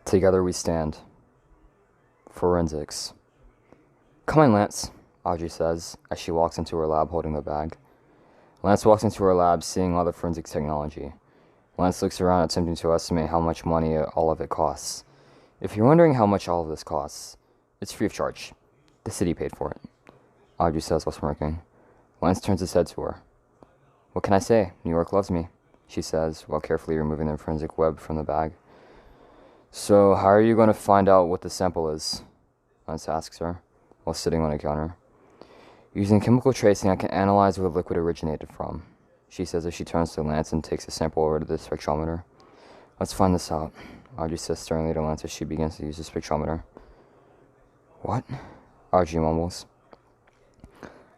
Together we stand. Forensics. Come on, Lance, Audrey says as she walks into her lab holding the bag. Lance walks into her lab seeing all the forensic technology. Lance looks around attempting to estimate how much money all of it costs. If you're wondering how much all of this costs, it's free of charge. The city paid for it, Audrey says while smirking. Lance turns his head to her. What can I say? New York loves me, she says while carefully removing the forensic web from the bag. So, how are you going to find out what the sample is? Lance asks her, while sitting on a counter. Using chemical tracing, I can analyze where the liquid originated from, she says as she turns to Lance and takes a sample over to the spectrometer. Let's find this out, Audrey says sternly to Lance as she begins to use the spectrometer. What? Audrey mumbles.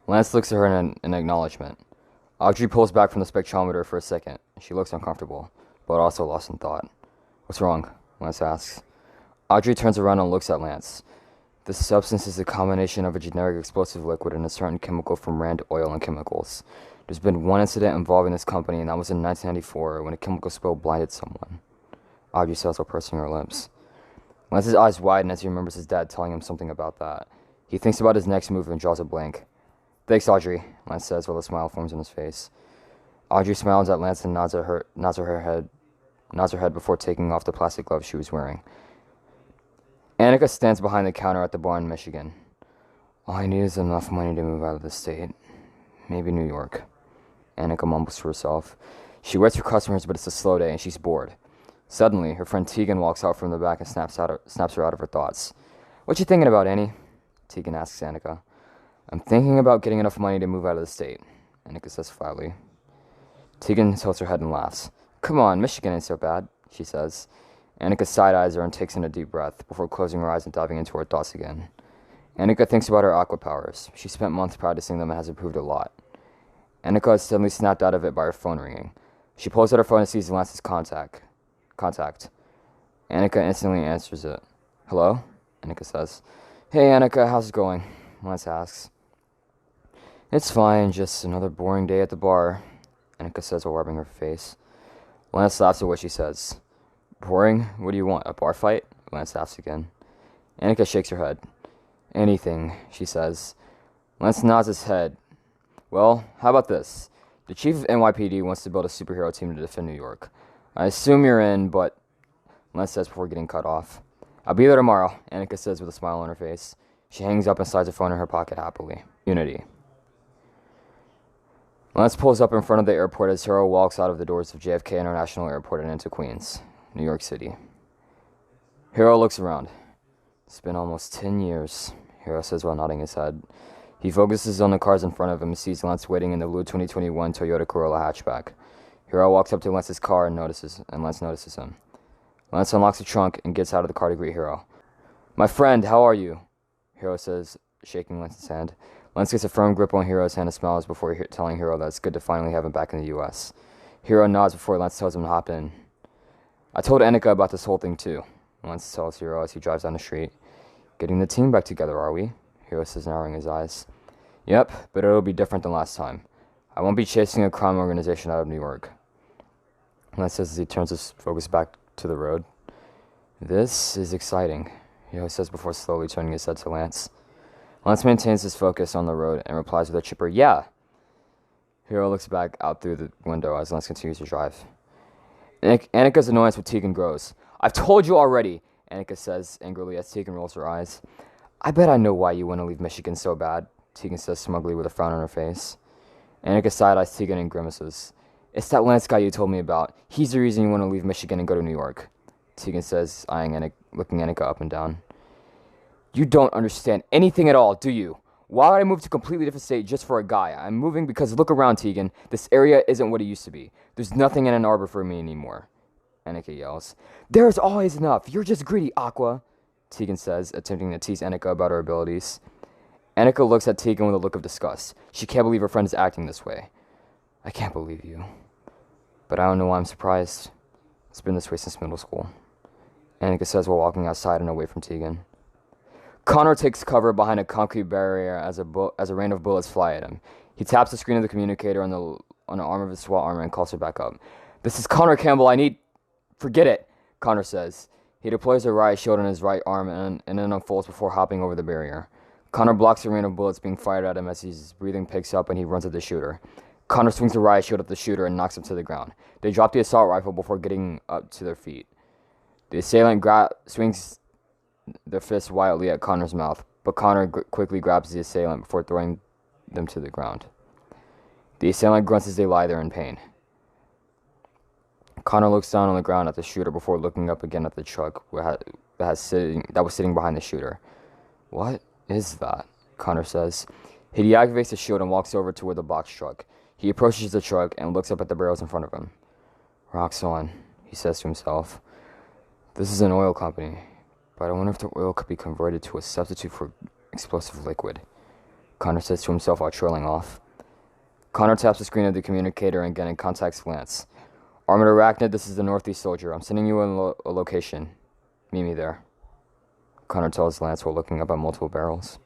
Lance looks at her in acknowledgement. Audrey pulls back from the spectrometer for a second. She looks uncomfortable, but also lost in thought. What's wrong? Lance asks. Audrey turns around and looks at Lance. This substance is a combination of a generic explosive liquid and a certain chemical from Rand Oil and Chemicals. There's been one incident involving this company, and that was in 1994 when a chemical spill blinded someone. Audrey says while pursing her lips. Lance's eyes widen as he remembers his dad telling him something about that. He thinks about his next move and draws a blank. Thanks, Audrey, Lance says while a smile forms on his face. Audrey smiles at Lance and nods her head before taking off the plastic gloves she was wearing. Annika stands behind the counter at the bar in Michigan. All I need is enough money to move out of the state. Maybe New York. Annika mumbles to herself. She waits for customers, but it's a slow day and she's bored. Suddenly, her friend Tegan walks out from the back and snaps her out of her thoughts. What you thinking about, Annie? Tegan asks Annika. I'm thinking about getting enough money to move out of the state, Annika says flatly. Tegan tilts her head and laughs. Come on, Michigan ain't so bad, she says. Annika side-eyes her and takes in a deep breath before closing her eyes and diving into her thoughts again. Annika thinks about her aqua powers. She spent months practicing them and has improved a lot. Annika is suddenly snapped out of it by her phone ringing. She pulls out her phone and sees Lance's contact. Annika instantly answers it. Hello? Annika says. Hey, Annika, how's it going? Lance asks. It's fine, just another boring day at the bar, Annika says while rubbing her face. Lance laughs at what she says. Boring? What do you want, a bar fight? Lance asks again. Annika shakes her head. Anything, she says. Lance nods his head. Well, how about this? The chief of NYPD wants to build a superhero team to defend New York. I assume you're in, but... Lance says before getting cut off. I'll be there tomorrow, Annika says with a smile on her face. She hangs up and slides her phone in her pocket happily. Unity. Lance pulls up in front of the airport as Hero walks out of the doors of JFK International Airport and into Queens, New York City. Hero looks around. It's been almost 10 years, Hero says while nodding his head. He focuses on the cars in front of him and sees Lance waiting in the blue 2021 Toyota Corolla hatchback. Hero walks up to Lance's car and Lance notices him. Lance unlocks the trunk and gets out of the car to greet Hero. My friend, how are you? Hero says, shaking Lance's hand. Lance gets a firm grip on Hero's hand and smiles before telling Hero that it's good to finally have him back in the U.S. Hero nods before Lance tells him to hop in. I told Annika about this whole thing too, Lance tells Hero as he drives down the street. Getting the team back together, are we? Hero says, narrowing his eyes. Yep, but it'll be different than last time. I won't be chasing a crime organization out of New York. Lance says as he turns his focus back to the road. This is exciting, Hero says before slowly turning his head to Lance. Lance maintains his focus on the road and replies with a chipper, yeah. Hero looks back out through the window as Lance continues to drive. Annika's annoyance with Tegan grows. I've told you already, Annika says angrily as Tegan rolls her eyes. I bet I know why you want to leave Michigan so bad, Tegan says smugly with a frown on her face. Annika side-eyes Tegan and grimaces. It's that Lance guy you told me about. He's the reason you want to leave Michigan and go to New York, Tegan says, looking Annika up and down. You don't understand anything at all, do you? Why would I move to a completely different state just for a guy? I'm moving because look around, Tegan. This area isn't what it used to be. There's nothing in Ann Arbor for me anymore, Annika yells. There's always enough. You're just greedy, Aqua, Tegan says, attempting to tease Annika about her abilities. Annika looks at Tegan with a look of disgust. She can't believe her friend is acting this way. I can't believe you. But I don't know why I'm surprised. It's been this way since middle school, Annika says while walking outside and away from Tegan. Connor takes cover behind a concrete barrier as a rain of bullets fly at him. He taps the screen of the communicator on the arm of his SWAT armor and calls her back up. This is Connor Campbell. Forget it, Connor says. He deploys a riot shield on his right arm and then unfolds before hopping over the barrier. Connor blocks the rain of bullets being fired at him as his breathing picks up and he runs at the shooter. Connor swings the riot shield at the shooter and knocks him to the ground. They drop the assault rifle before getting up to their feet. The assailant swings their fist wildly at Connor's mouth, but Connor quickly grabs the assailant before throwing them to the ground. The assailant grunts as they lie there in pain. Connor looks down on the ground at the shooter before looking up again at the truck that was sitting behind the shooter. "What is that?" Connor says. He deactivates the shield and walks over to where the box truck. He approaches the truck and looks up at the barrels in front of him. "Roxxon," he says to himself. "This is an oil company, but I wonder if the oil could be converted to a substitute for explosive liquid," Connor says to himself while trailing off. Connor taps the screen of the communicator and again contacts Lance. "Armored Arachnid, this is the Northeast Soldier. I'm sending you a location. Meet me there," Connor tells Lance while looking up at multiple barrels.